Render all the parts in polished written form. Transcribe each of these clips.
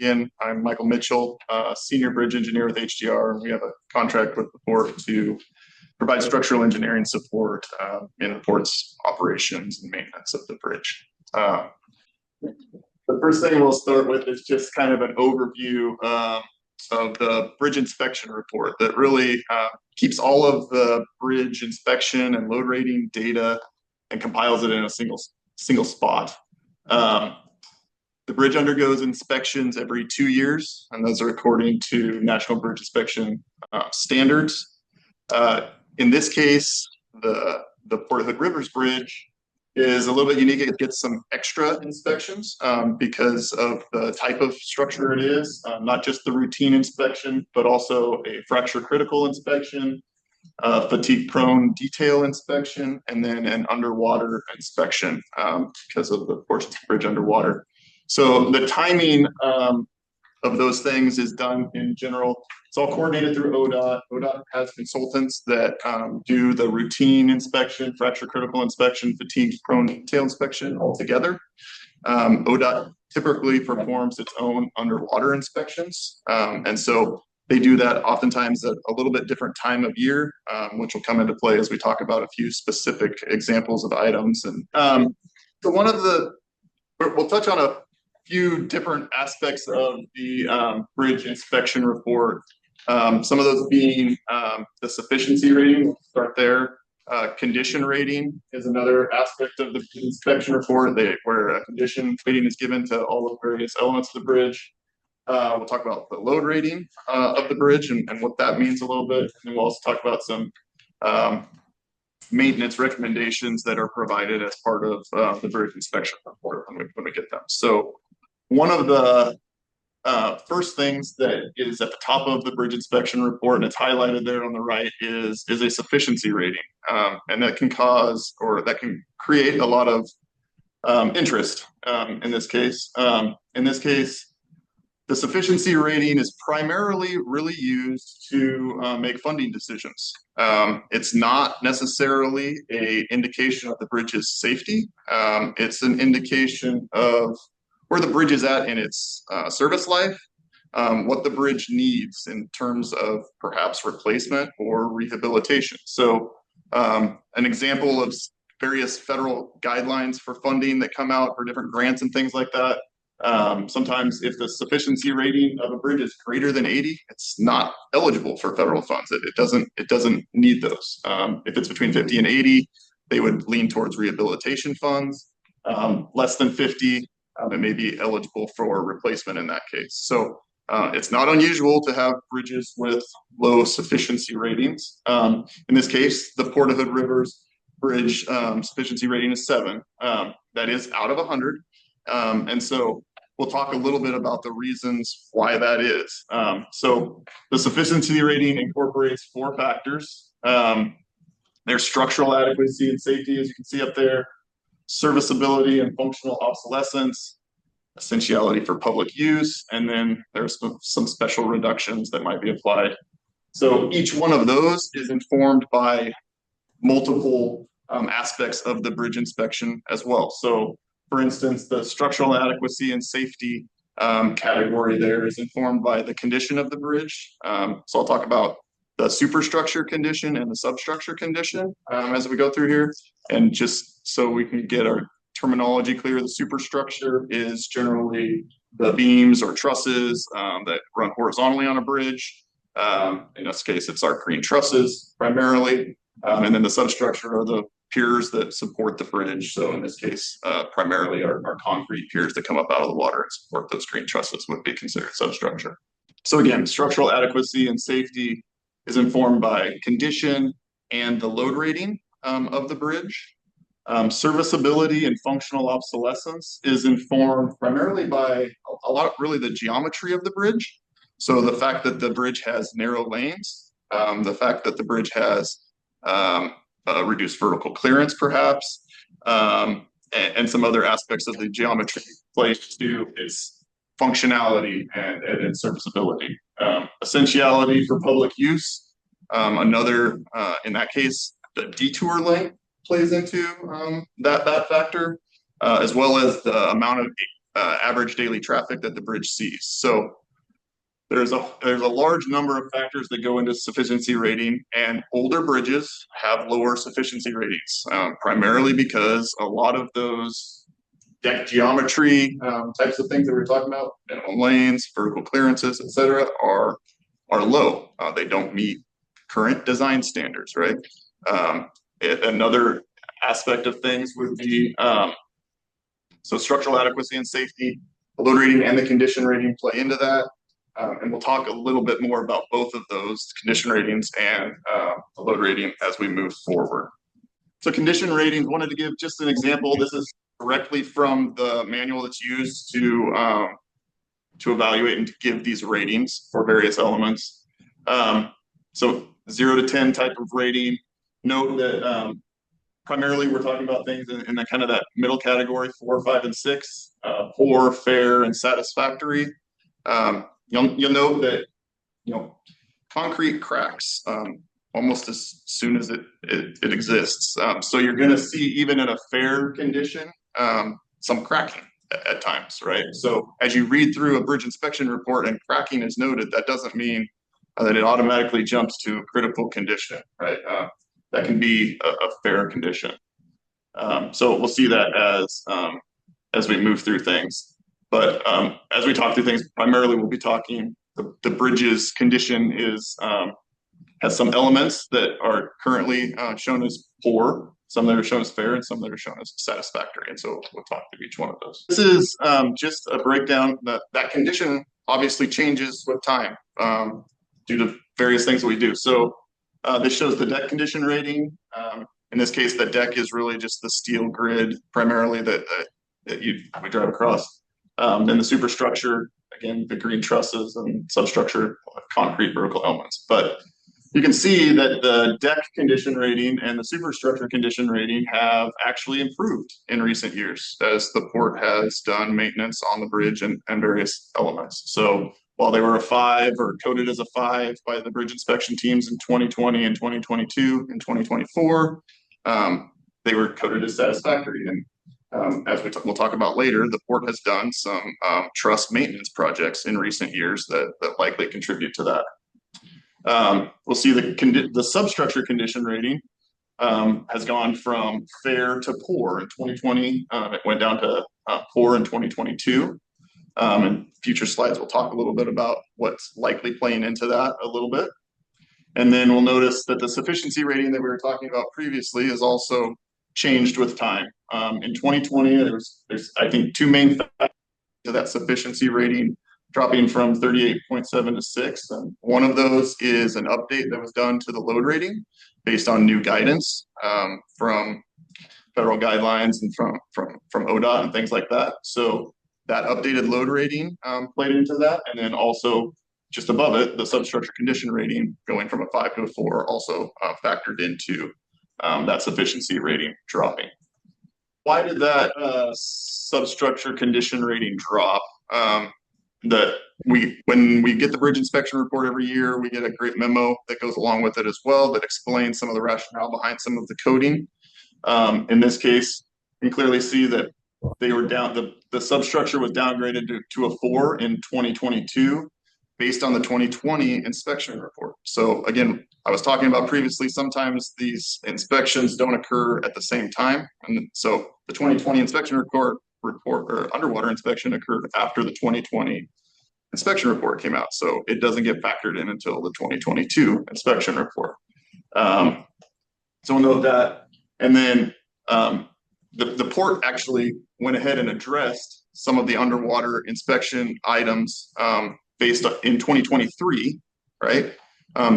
Again, I'm Mikal Mitchell, Senior Bridge Engineer with HDR. We have a contract with the port to provide structural engineering support in the port's operations and maintenance of the bridge. The first thing we'll start with is just kind of an overview of the bridge inspection report that really keeps all of the bridge inspection and load rating data and compiles it in a single spot. The bridge undergoes inspections every 2 years, and those are according to National Bridge Inspection standards. In this case, the Port Hood Rivers Bridge is a little bit unique. It gets some extra inspections because of the type of structure it is, not just the routine inspection, but also a fracture critical inspection, fatigue prone detail inspection, and then an underwater inspection because of the portions of the bridge underwater. So the timing of those things is done in general. It's all coordinated through ODOT. ODOT has consultants that do the routine inspection, fracture critical inspection, fatigue prone detail inspection all together. ODOT typically performs its own underwater inspections. And so they do that oftentimes at a little bit different time of year, which will come into play as we talk about a few specific examples of items. And so we'll touch on a few different aspects of the bridge inspection report. Some of those being the sufficiency rating. We'll start there. Condition rating is another aspect of the inspection report where a condition rating is given to all the various elements of the bridge. We'll talk about the load rating of the bridge and what that means a little bit. And then we'll also talk about some maintenance recommendations that are provided as part of the bridge inspection report when we get them. So one of the first things that is at the top of the bridge inspection report, and it's highlighted there on the right, is a sufficiency rating. And that can cause, or that can create a lot of interest in this case. In this case, the sufficiency rating is primarily really used to make funding decisions. It's not necessarily an indication of the bridge's safety. It's an indication of where the bridge is at in its service life, what the bridge needs in terms of perhaps replacement or rehabilitation. So an example of various federal guidelines for funding that come out for different grants and things like that. Sometimes if the sufficiency rating of a bridge is greater than 80, it's not eligible for federal funds. It doesn't need those. If it's between 50 and 80, they would lean towards rehabilitation funds. Less than 50, it may be eligible for replacement in that case. So it's not unusual to have bridges with low sufficiency ratings. In this case, the Port Hood Rivers Bridge sufficiency rating is 7. That is out of 100. And so we'll talk a little bit about the reasons why that is. So the sufficiency rating incorporates 4 factors. There's structural adequacy and safety, as you can see up there, serviceability and functional obsolescence, essentiality for public use, and then there's some special reductions that might be applied. So each one of those is informed by multiple aspects of the bridge inspection as well. So for instance, the structural adequacy and safety category there is informed by the condition of the bridge. So I'll talk about the superstructure condition and the substructure condition as we go through here. And just so we can get our terminology clear, the superstructure is generally the beams or trusses that run horizontally on a bridge. In this case, it's our green trusses primarily. And then the substructure are the piers that support the bridge. So in this case, primarily our concrete piers that come up out of the water and support those green trusses would be considered substructure. So again, structural adequacy and safety is informed by condition and the load rating of the bridge. Serviceability and functional obsolescence is informed primarily by really the geometry of the bridge. So the fact that the bridge has narrow lanes, the fact that the bridge has reduced vertical clearance perhaps, and some other aspects of the geometry placed to its functionality and serviceability. Essentiality for public use, another, in that case, the detour length plays into that factor, as well as the amount of average daily traffic that the bridge sees. So there's a large number of factors that go into sufficiency rating, and older bridges have lower sufficiency ratings, primarily because a lot of those deck geometry types of things that we were talking about, minimum lanes, vertical clearances, etc., are low. They don't meet current design standards, right? Another aspect of things would be so structural adequacy and safety, the load rating and the condition rating play into that. And we'll talk a little bit more about both of those, condition ratings and the load rating, as we move forward. So condition ratings, wanted to give just an example. This is directly from the manual that's used to evaluate and to give these ratings for various elements. So 0 to 10 type of rating. Note that primarily we're talking about things in the kind of that middle category, 4, 5, and 6, poor, fair, and satisfactory. You'll note that, concrete cracks almost as soon as it exists. So you're going to see, even in a fair condition, some cracking at times, right? So as you read through a bridge inspection report and cracking is noted, that doesn't mean that it automatically jumps to a critical condition, right? That can be a fair condition. So we'll see that as we move through things. But as we talk through things, primarily we'll be talking the bridge's condition has some elements that are currently shown as poor, some that are shown as fair, and some that are shown as satisfactory. And so we'll talk through each one of those. This is just a breakdown. That condition obviously changes with time due to various things that we do. So this shows the deck condition rating. In this case, the deck is really just the steel grid primarily that we drive across. Then the superstructure, again, the green trusses and substructure of concrete vertical elements. But you can see that the deck condition rating and the superstructure condition rating have actually improved in recent years as the port has done maintenance on the bridge and various elements. So while they were a 5 or coded as a 5 by the bridge inspection teams in 2020 and 2022 and 2024, they were coded as satisfactory. And as we'll talk about later, the port has done some truss maintenance projects in recent years that likely contribute to that. We'll see the substructure condition rating has gone from fair to poor in 2020. It went down to poor in 2022. And future slides, we'll talk a little bit about what's likely playing into that a little bit. And then we'll notice that the sufficiency rating that we were talking about previously is also changed with time. In 2020, there's I think 2 main factors to that sufficiency rating dropping from 38.7 to 6. And one of those is an update that was done to the load rating based on new guidance from federal guidelines and from ODOT and things like that. So that updated load rating played into that. And then also just above it, the substructure condition rating going from a 5 to a 4 also factored into that sufficiency rating dropping. Why did that substructure condition rating drop? When we get the bridge inspection report every year, we get a great memo that goes along with it as well that explains some of the rationale behind some of the coding. In this case, you can clearly see that they were down. The substructure was downgraded to a 4 in 2022 based on the 2020 inspection report. So again, I was talking about previously, sometimes these inspections don't occur at the same time. And so the 2020 inspection report or underwater inspection occurred after the 2020 inspection report came out. So it doesn't get factored in until the 2022 inspection report. So we'll note that. And then the port actually went ahead and addressed some of the underwater inspection items based in 2023, right?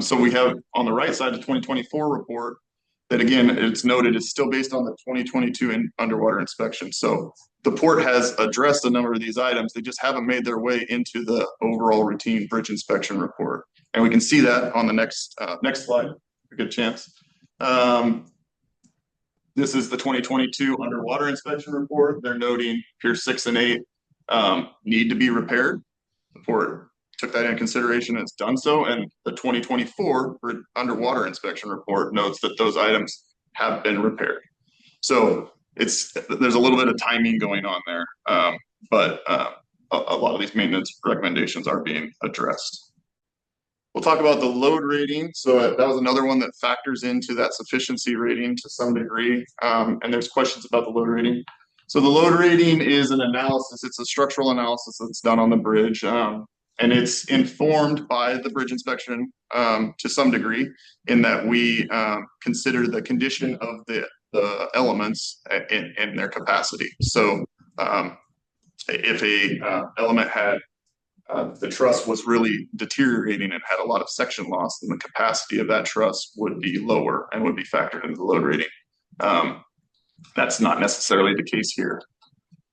So we have on the right side the 2024 report that, again, it's noted is still based on the 2022 underwater inspection. So the port has addressed a number of these items. They just haven't made their way into the overall routine bridge inspection report. And we can see that on the next slide, a good chance. This is the 2022 underwater inspection report. They're noting Pier 6 and 8 need to be repaired. The port took that into consideration and has done so. And the 2024 underwater inspection report notes that those items have been repaired. So there's a little bit of timing going on there. but a lot of these maintenance recommendations are being addressed. We'll talk about the load rating. So that was another one that factors into that sufficiency rating to some degree. And there's questions about the load rating. So the load rating is an analysis. It's a structural analysis that's done on the bridge. And it's informed by the bridge inspection to some degree, in that we consider the condition of the elements in their capacity. So if a element had the truss was really deteriorating and had a lot of section loss, then the capacity of that truss would be lower and would be factored into the load rating. That's not necessarily the case here.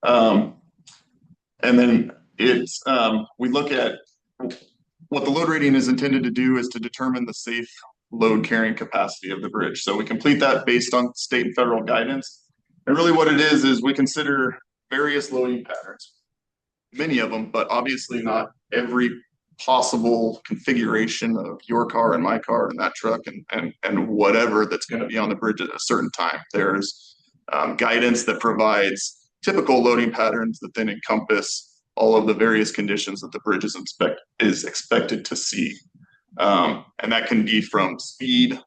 And then it's we look at what the load rating is intended to do is to determine the safe load carrying capacity of the bridge. So we complete that based on state and federal guidance. And really what it is we consider various loading patterns, many of them, but obviously not every possible configuration of your car and my car and that truck and whatever that's going to be on the bridge at a certain time. There's guidance that provides typical loading patterns that then encompass all of the various conditions that the bridge is expected to see. And that can be from speed.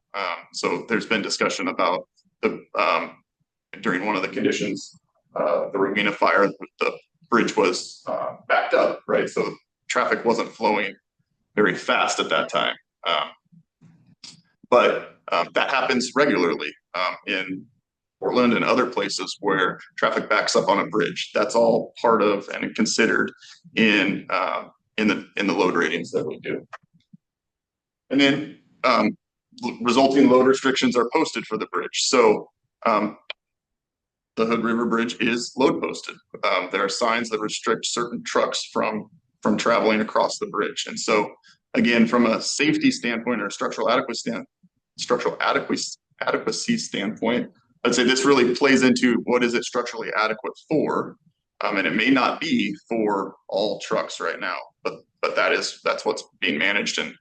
So there's been discussion about the during one of the conditions, the Ravina fire, the bridge was backed up, right? So traffic wasn't flowing very fast at that time. But that happens regularly in Portland and other places where traffic backs up on a bridge. That's all part of and considered in the load ratings that we do. And then resulting load restrictions are posted for the bridge. So the Hood River Bridge is load posted. There are signs that restrict certain trucks from traveling across the bridge. And so again, from a safety standpoint or a structural adequacy standpoint, I'd say this really plays into what is it structurally adequate for. And it may not be for all trucks right now, but that's what's being managed. And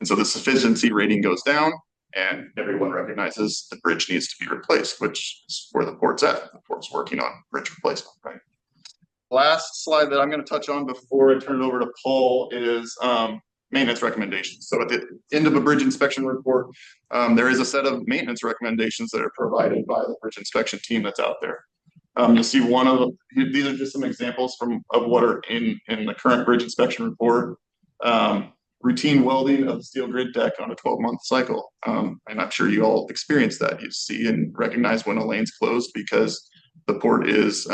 so the sufficiency rating goes down, and everyone recognizes the bridge needs to be replaced, which is where the port's at. The port's working on bridge replacement, right? Last slide that I'm going to touch on before I turn it over to Paul is maintenance recommendations. So at the end of a bridge inspection report, there is a set of maintenance recommendations that are provided by the bridge inspection team that's out there. You'll see one of them. These are just some examples of what are in the current bridge inspection report. Routine welding of the steel grid deck on a 12-month cycle. And I'm sure you all experience that. You see and recognize when a lane's closed because the port is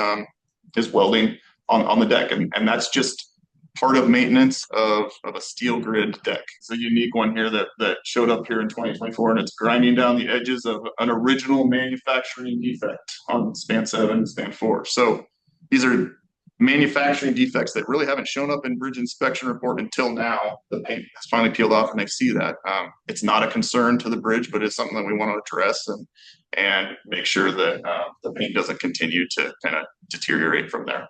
welding on the deck. And that's just part of maintenance of a steel grid deck. It's a unique one here that showed up here in 2024, and it's grinding down the edges of an original manufacturing defect on span 7 and span 4. So these are manufacturing defects that really haven't shown up in bridge inspection report until now. The paint has finally peeled off and they see that. It's not a concern to the bridge, but it's something that we want to address and make sure that the paint doesn't continue to kind of deteriorate from there.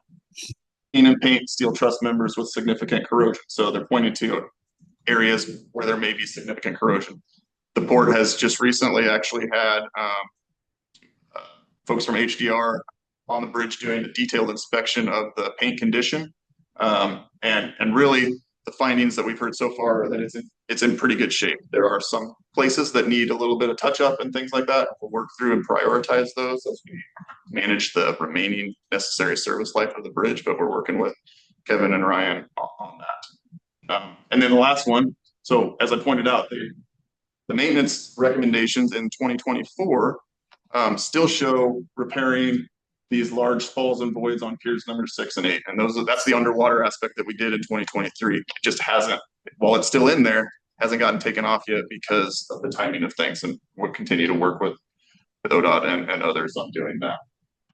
And paint steel truss members with significant corrosion. So they're pointing to areas where there may be significant corrosion. The port has just recently actually had folks from HDR on the bridge doing a detailed inspection of the paint condition. And really the findings that we've heard so far are that it's in pretty good shape. There are some places that need a little bit of touch up and things like that. We'll work through and prioritize those as we manage the remaining necessary service life of the bridge, but we're working with Kevin and Ryan on that. And then the last one, so as I pointed out, the maintenance recommendations in 2024 still show repairing these large falls and voids on piers number 6 and 8. And that's the underwater aspect that we did in 2023. It just hasn't, while it's still in there, hasn't gotten taken off yet because of the timing of things. And we'll continue to work with ODOT and others on doing that.